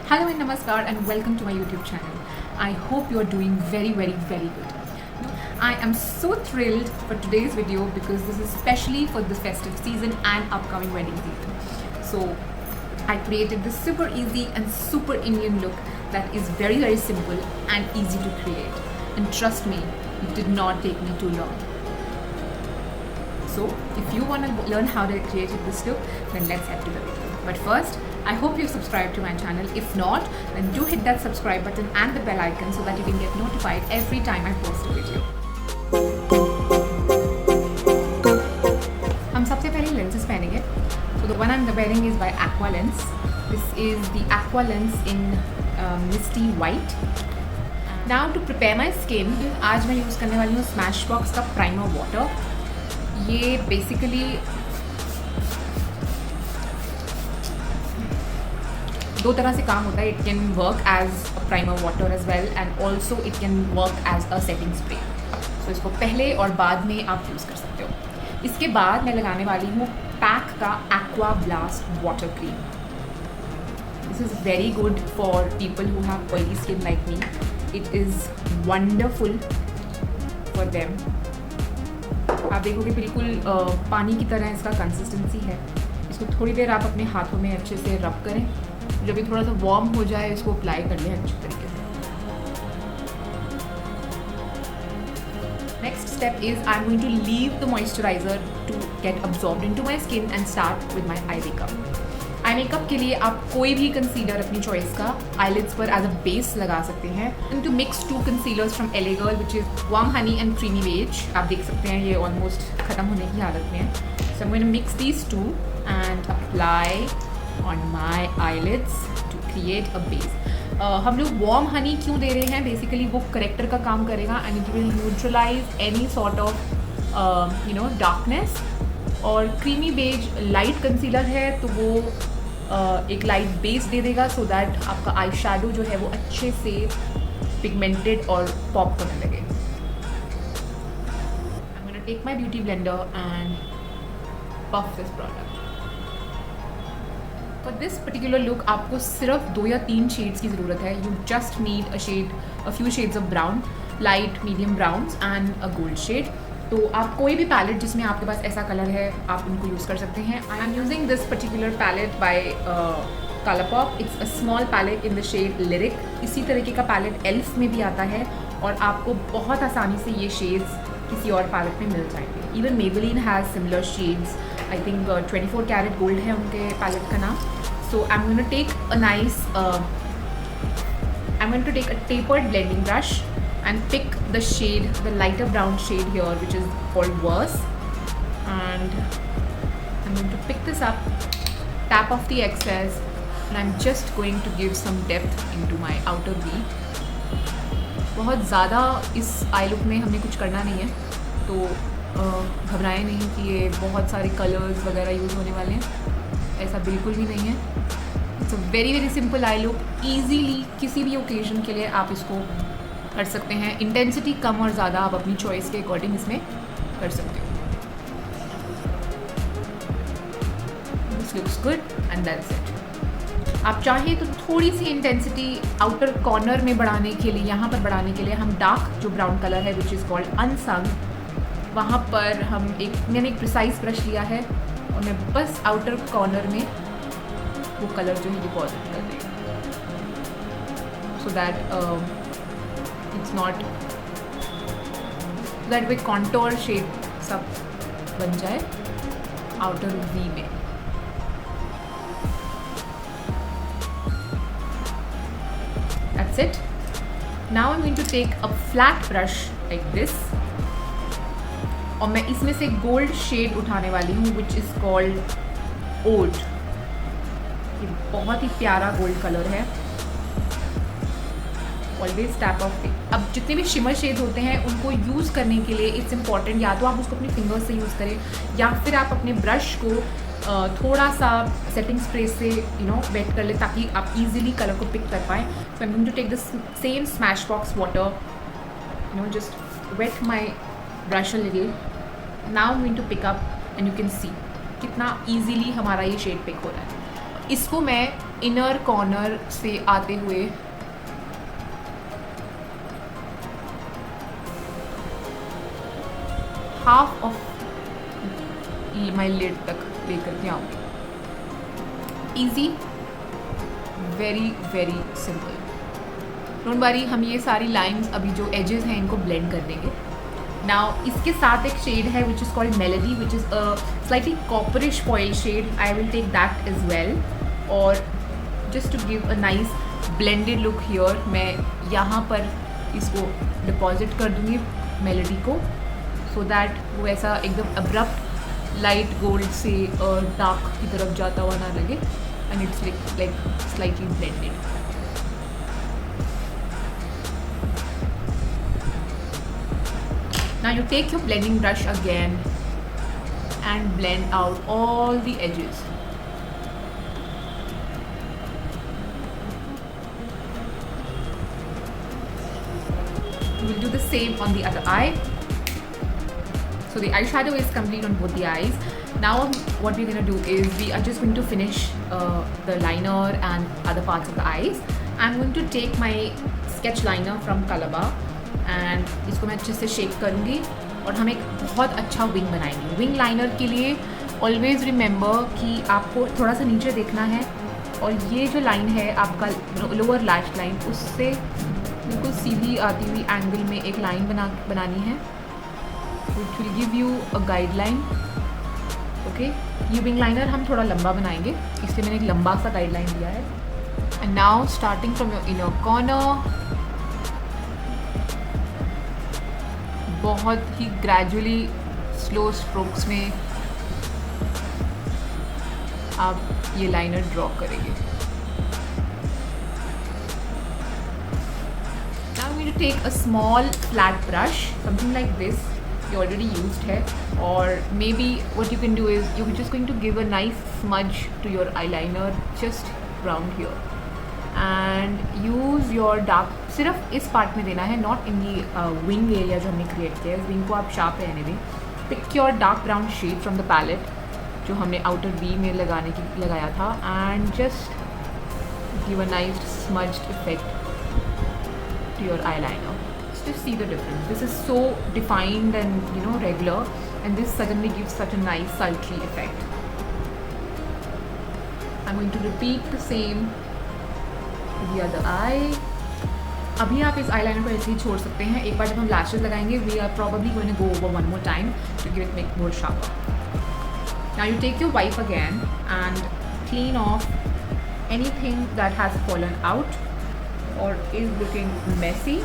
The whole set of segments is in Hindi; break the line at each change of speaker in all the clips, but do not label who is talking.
Hello and namaskar and welcome to my YouTube channel. I hope you are doing very good. I am so thrilled for today's video because this is especially for the festive season and upcoming wedding season. So I created this super easy and super Indian look that is very simple and easy to create. And trust me, it did not take me too long. So if you want to learn how to create this look, then let's head to the video. But first, I hope you've subscribed to my channel. If not, then do hit that subscribe button and the bell icon so that you can get notified every time I post a video. हम सबसे पहले lenses पहनेंगे. So the one I'm wearing is by Aqua Lens. This is the Aqua Lens in Misty White. Now to prepare my skin, आज मैं यूज़ करने वाली हूँ Smashbox का Primer Water. ये basically दो तरह से काम होता है. It can work as a primer water as well and also it can work as a setting spray. So इसको पहले और बाद में आप यूज़ कर सकते हो. इसके बाद मैं लगाने वाली हूँ पैक का aqua blast water cream. This is very good for people who have oily skin like me. It is wonderful for them. आप देखोगे बिल्कुल पानी की तरह इसका कंसिस्टेंसी है. इसको थोड़ी देर आप अपने हाथों में अच्छे से रब करें. जब ये थोड़ा सा वार्म हो जाए इसको अप्लाई कर लें अच्छी तरीके से. Next step is I am going to leave the moisturiser to get absorbed into my skin and start with my eye makeup. Eye makeup के लिए आप कोई भी कंसीलर अपनी चॉइस का आईलिड्स पर एज अ बेस लगा सकते हैं. And to mix two concealers from LA Girl which is warm honey and creamy beige. आप देख सकते हैं ये ऑलमोस्ट ख़त्म होने की हालत में है. So I am going to mix these two and apply on my eyelids to create a base. हम लोग warm honey क्यों दे रहे हैं? बेसिकली वो करेक्टर का काम करेगा and it will neutralize any sort of darkness. और creamy beige light concealer है तो वो एक light base दे देगा so that आपका आई shadow जो है वो अच्छे से pigmented और pop होने लगे. I'm gonna take my beauty blender and puff this product. For this particular look आपको सिर्फ 2 या 3 शेड्स की ज़रूरत है. You just need a few shades of brown, light medium browns and a gold shade. तो आप कोई भी पैलेट जिसमें आपके पास ऐसा कलर है आप उनको यूज़ कर सकते हैं. I am using this particular palette by Colourpop. It's a small palette in the shade lyric. इसी तरीके का पैलेट एल्फ में भी आता है और आपको बहुत आसानी से ये शेड्स किसी और पैलेट में मिल जाएंगे. Even Maybelline has similar shades. I think 24 carat gold है उनके पैलेट का नाम. So I'm going to take a tapered blending brush and pick the shade, the lighter brown shade here, which is called Worse. And I'm going to pick this up, tap off the excess, and I'm just going to give some depth into my outer V. बहुत ज़्यादा इस आई लुक में हमने कुछ करना नहीं है, तो घबराएं नहीं कि ये बहुत सारे कलर्स वगैरह यूज़ होने वाले हैं. ऐसा बिल्कुल भी नहीं है. It's a very simple I look. Easily किसी भी ओकेजन के लिए आप इसको कर सकते हैं. इंटेंसिटी कम और ज़्यादा आप अपनी चॉइस के अकॉर्डिंग इसमें कर सकते हो. This looks good and that's it. आप चाहें तो थोड़ी सी इंटेंसिटी आउटर कॉर्नर में बढ़ाने के लिए, यहाँ पर बढ़ाने के लिए हम डार्क जो ब्राउन कलर है विच इज़ कॉल्ड अनसंग, वहाँ पर मैंने एक प्रिसाइज ब्रश लिया है और मैं बस आउटर कॉर्नर में वो कलर जो है डिपॉजिट कर दें so that it's not that way contour shape सब बन जाए आउटर वी में. That's it. Now I am going to take a flat brush like this और मैं इसमें से गोल्ड शेड उठाने वाली हूँ विच इज़ कॉल्ड ओड. ये बहुत ही प्यारा गोल्ड कलर है. Always tap of the. अब जितने भी शिमर शेड होते हैं उनको यूज़ करने के लिए इट्स इम्पॉर्टेंट या तो आप उसको अपनी फिंगर्स से यूज़ करें या फिर आप अपने ब्रश को थोड़ा सा सेटिंग स्प्रे से वेट कर ले ताकि आप इजीली कलर को पिक कर पाएँ. So I am going to take the same Smashbox water, just wet my brush a little. Now I'm going to pick up and you can see कितना easily हमारा ये शेड पिक हो रहा है. इसको मैं इनर कॉर्नर से आते हुए हाफ ऑफ माई लिड तक लेकर के आऊँगी। Easy, very very simple. Don't worry, हम ये सारी लाइंस अभी जो एजेस हैं इनको ब्लेंड कर देंगे। नाउ इसके साथ एक शेड है which is called Melody, which is a slightly copperish foil shade. I will take that as well, और just to give a nice blended look here, मैं यहाँ पर इसको डिपॉजिट कर दूँगी मेलेडी को, सो दैट वो ऐसा एकदम अब्रप्ट लाइट गोल्ड से डार्क की तरफ जाता हुआ ना लगे, and it's like slightly blended. Now you take your blending brush again and blend out all the edges. You will do the same on the other eye. So the eyeshadow is complete on both the eyes. Now what we're going to do is we are just going to finish the liner and other parts of the eyes. I'm going to take my sketch liner from Colorbar and इसको मैं अच्छे से शेक करूँगी और हम एक बहुत अच्छा विंग बनाएंगे। विंग लाइनर के लिए ऑलवेज़ रिमेंबर कि आपको थोड़ा सा नीचे देखना है, और ये जो लाइन है आपका लोअर लैश लाइन, उससे बिल्कुल सीधी आती हुई एंगल में एक लाइन बनानी है, which will give you a guideline. Okay, ये विंग लाइनर हम थोड़ा लंबा बनाएंगे, इसलिए मैंने एक लंबा सा गाइडलाइन दिया है। And now starting from your inner corner, बहुत ही ग्रेजुअली स्लो स्ट्रोक्स में आप ये लाइनर ड्रॉ करेंगे। Now I'm going to take a small flat brush, something like this, you already used है, or maybe what you can do is you're just going to give a nice smudge to your eyeliner just around here and use your dark, सिर्फ इस पार्ट में देना है, not in the wing area जो हमने क्रिएट किया है। विंग को आप शार्प रहने दें। Pick your dark brown shade from the palette जो हमने आउटर वी में लगाया था, and just give a nice smudged effect to your eyeliner. Just see the difference. This is so defined and regular, and this suddenly gives such a nice sultry effect. I'm going to repeat the same to the other eye. अभी आप इस eyeliner को ऐसे ही छोड़ सकते हैं। एक बार जब हम lashes लगाएंगे, we are probably going to go over one more time to give it more sharper. Now you take your wipe again and clean off anything that has fallen out or is looking messy.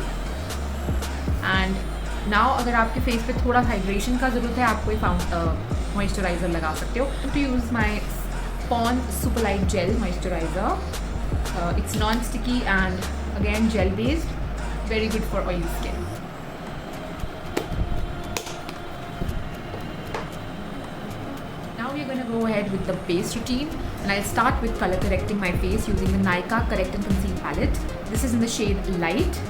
And now अगर आपके फेस पे थोड़ा हाइड्रेशन का ज़रूरत है, आप कोई मॉइस्चराइज़र लगा सकते हो। To use my Pond's Super Light Gel Moisturizer. It's non-sticky and again gel based, very good for oily skin. Now we're going to go ahead with the base routine, and I'll start with color correcting my face using the Nykaa Correct and Conceal palette. This is in the shade Light,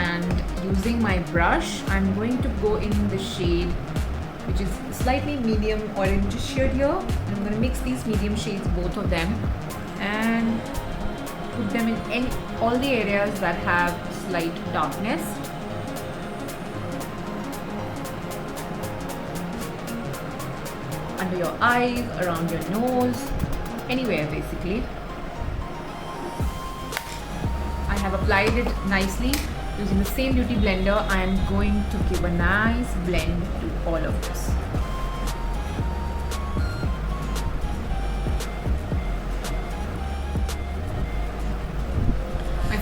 and using my brush I'm going to go in the shade which is slightly medium orange shade here, and I'm going to mix these medium shades, both of them, and put them in all the areas that have slight darkness. Under your eyes, around your nose, anywhere basically. I have applied it nicely. Using the same beauty blender, I am going to give a nice blend to all of this.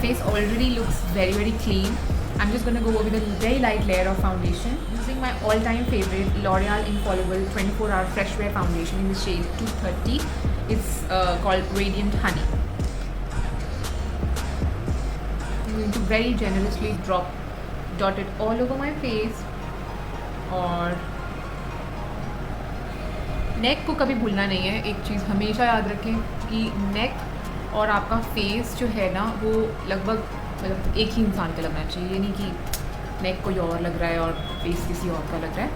Face already looks very very clean. I'm just going to go over with a very light layer of foundation using my all-time favorite L'Oreal Infallible 24-hour Fresh Wear foundation in the shade 230. It's called Radiant Honey. I'm going to very generously dot it all over my face. और नेक को कभी भूलना नहीं है। एक चीज़ हमेशा याद रखें कि नेक और आपका फेस जो है ना, वो लगभग मतलब एक ही इंसान का लगना चाहिए। ये नहीं कि नेक कोई और लग रहा है और फेस किसी और का लग रहा है।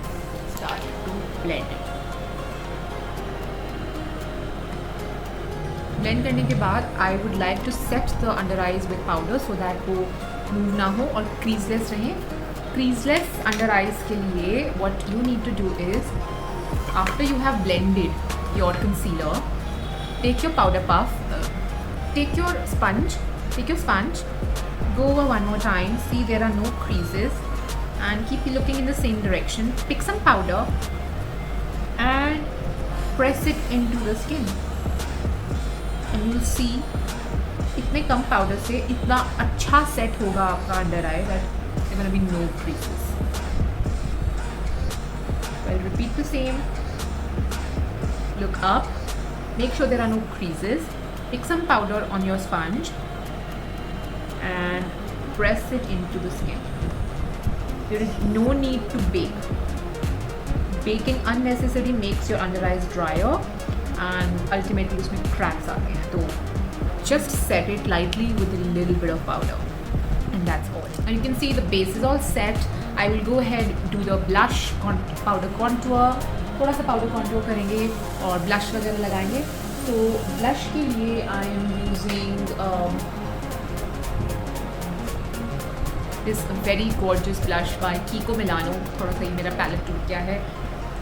Start to blend it. Blend करने के बाद I would like to set the under eyes with powder so that वो मूव ना हो और क्रीजलेस रहे. क्रीजलेस अंडर आइज के लिए what you need to do is, after you have blended your concealer, take your powder puff, take your sponge, go over one more time, see there are no creases, and keep looking in the same direction. Pick some powder and press it into the skin, and you'll see इतने कम पाउडर से इतना अच्छा सेट होगा आपका under I that there will be no creases. I'll repeat the same. Look up, make sure there are no creases. Pick some powder on your sponge and press it into the skin. There is no need to bake. Baking unnecessarily makes your under eyes drier and ultimately उसमें cracks आते हैं. तो just set it lightly with a little bit of powder and that's all. And you can see the base is all set. I will go ahead do the blush powder contour. थोड़ा सा powder contour करेंगे और blush वगैरह लगाएंगे. तो ब्लश के लिए I am using this very gorgeous blush by Kiko Milano. थोड़ा सा ही मेरा पैलेट टूट गया है.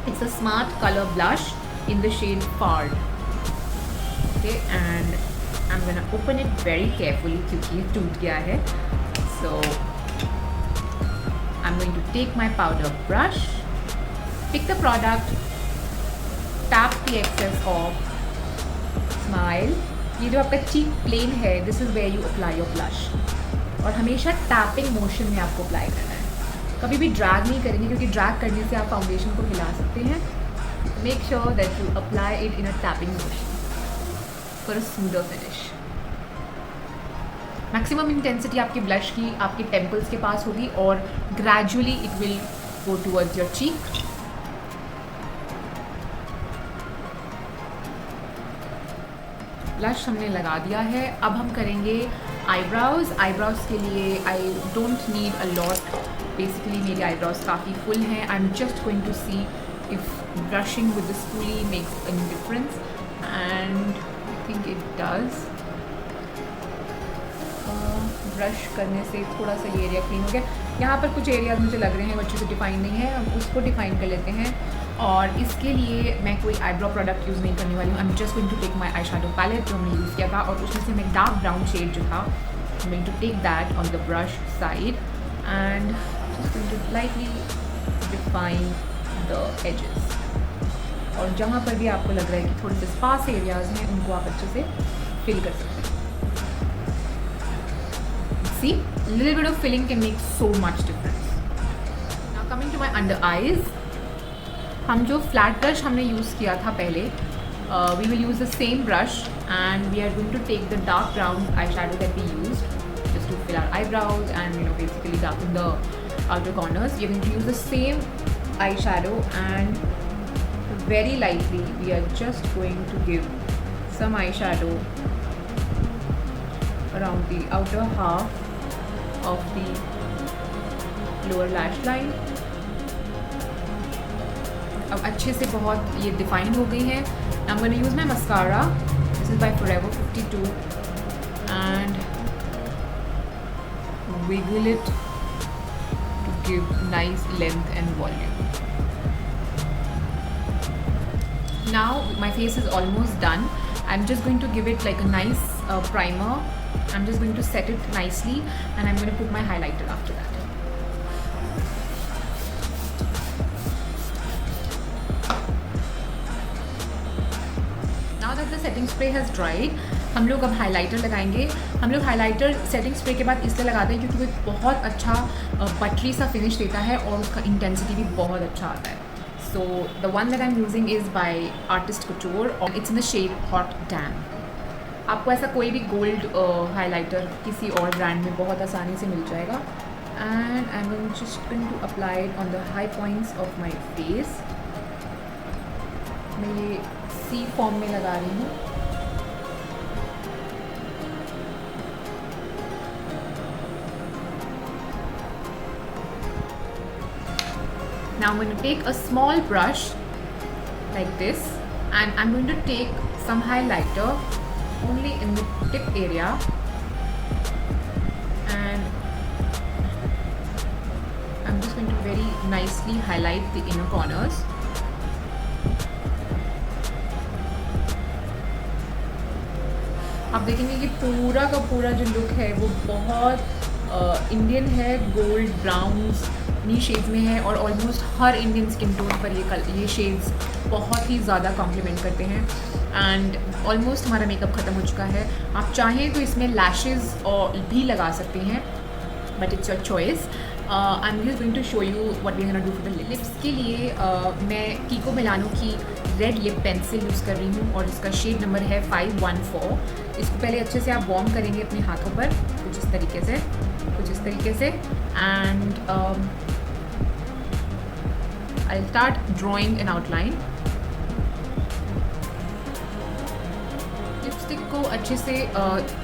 It's a smart colour blush in the shade फार्ड. Okay, and I am gonna open it very carefully क्योंकि ये टूट गया है. So I am going to take my powder brush, pick the product, tap the excess off, smile. ये जो आपका चीक प्लेन है, this is where you apply your blush. और हमेशा टैपिंग मोशन में आपको अप्लाई करना है. कभी भी ड्रैग नहीं करेंगे क्योंकि ड्रैग करने से आप फाउंडेशन को हिला सकते हैं. Make sure that you apply it in a tapping motion for a smoother finish. Maximum intensity आपके ब्लश की आपके टेम्पल्स के पास होगी और gradually it will go towards your cheek. Blush हमने लगा दिया है. अब हम करेंगे आईब्राउज. आईब्राउज के लिए I don't need a lot. Basically मेरी आईब्राउज काफ़ी फुल हैं. I am just going to see if brushing with the spoolie makes any difference and I think it does. Brush करने से थोड़ा सा ये एरिया क्लीन हो गया. यहाँ पर कुछ एरियाज मुझे लग रहे हैं अच्छे से डिफाइन नहीं है, हम उसको डिफाइन कर लेते हैं. और इसके लिए मैं कोई आईब्रो प्रोडक्ट यूज़ नहीं करने वाली हूँ. I am just going to take my eye shadow palette जो हमने यूज़ किया था और उसमें से मैं डार्क ब्राउन शेड जो था I am going to take that on the brush side and just going to lightly define the edges. और जहाँ पर भी आपको लग रहा है कि थोड़े से स्पार्स एरियाज हैं उनको आप अच्छे से फिल कर सकते हैं. See, little bit of filling can make so much difference. Now coming to my under eyes, हम जो flat brush हमने use किया था पहले, we will use the same brush and we are going to take the dark brown eyeshadow that we used just to fill our eyebrows and basically darken the outer corners. We are going to use the same eyeshadow and very lightly we are just going to give some eyeshadow around the outer half of the lower lash line. अब अच्छे से बहुत ये डिफाइन हो गई है. I'm going to use my mascara. This is by Forever 52 and wiggle it to give nice length and volume. Now my face is almost done. I'm just going to give it like a nice primer. I'm just going to set it nicely and I'm going to put my highlighter after that. Now that the setting spray has dried, हम लोग अब हाइलाइटर लगाएंगे. हम लोग हाइलाइटर सेटिंग स्प्रे के बाद इसलिए लगाते हैं क्योंकि वो बहुत अच्छा बटरी सा फिनिश देता है और उसका इंटेंसिटी भी बहुत अच्छा आता है. So the one that I'm using is by Artist Couture and it's in the shade Hot Tan. आपको ऐसा कोई भी गोल्ड हाइलाइटर किसी और ब्रांड में बहुत आसानी से मिल जाएगा. And I am just going to apply it on the high points of my face. मैं ये सी फॉर्म में लगा रही हूँ. Now I'm going to take a small brush like this and I'm going to take some highlighter only in the tip area, and I'm just going to very nicely highlight the inner corners. आप देखेंगे कि पूरा का पूरा जो लुक है वो बहुत इंडियन है, गोल्ड ब्राउन्स नी शेड्स में है, और ऑलमोस्ट हर इंडियन स्किन टोन पर ये शेड्स बहुत ही ज़्यादा कॉम्प्लीमेंट करते हैं। एंड ऑलमोस्ट हमारा मेकअप ख़त्म हो चुका है। आप चाहें तो इसमें लैशेज़ और भी लगा सकते हैं, but it's your choice. I am just going to show you what we are gonna do for the lips. के लिए मैं कीको मिलानो की रेड लिप पेंसिल यूज़ कर रही हूँ, और इसका शेड नंबर है 514। इसको पहले अच्छे से आप वार्म करेंगे अपने हाथों पर, कुछ इस तरीके से, and I start drawing N outline. Lipstick को अच्छे से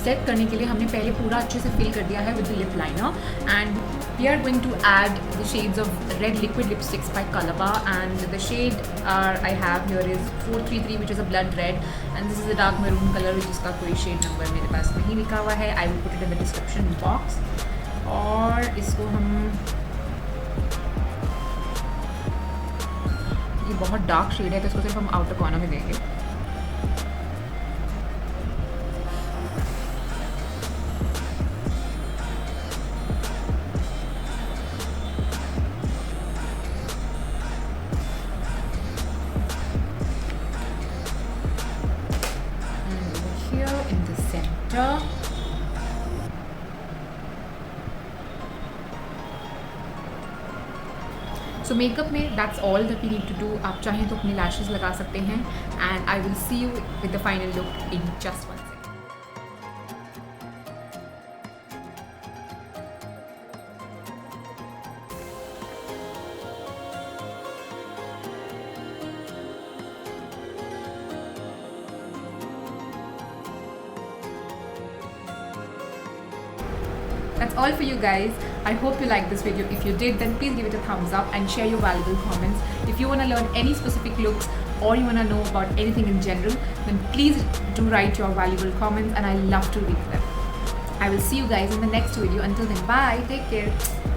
सेट करने के लिए हमने पहले पूरा अच्छे से फिल कर दिया है with the lip liner, and we are going to add the shades of red liquid lipsticks by Colorbar, and the shade I have here is 433 which is a blood red, and this is a dark maroon colour जिसका कोई शेड नंबर मेरे पास नहीं लिखा हुआ है। I will put it in the description box. और इसको हम, ये बहुत डार्क शेड है तो इसको सिर्फ हम आउटर कॉर्नर में देंगे। In the center, so makeup में that's all that we need to do। आप चाहें तो अपने lashes लगा सकते हैं, and I will see you with the final look in just 1 second। That's all for you guys. I hope you liked this video. If you did, then please give it a thumbs up and share your valuable comments. If you want to learn any specific looks or you want to know about anything in general, then please do write your valuable comments, and I love to read them. I will see you guys in the next video. Until then, bye. Take care.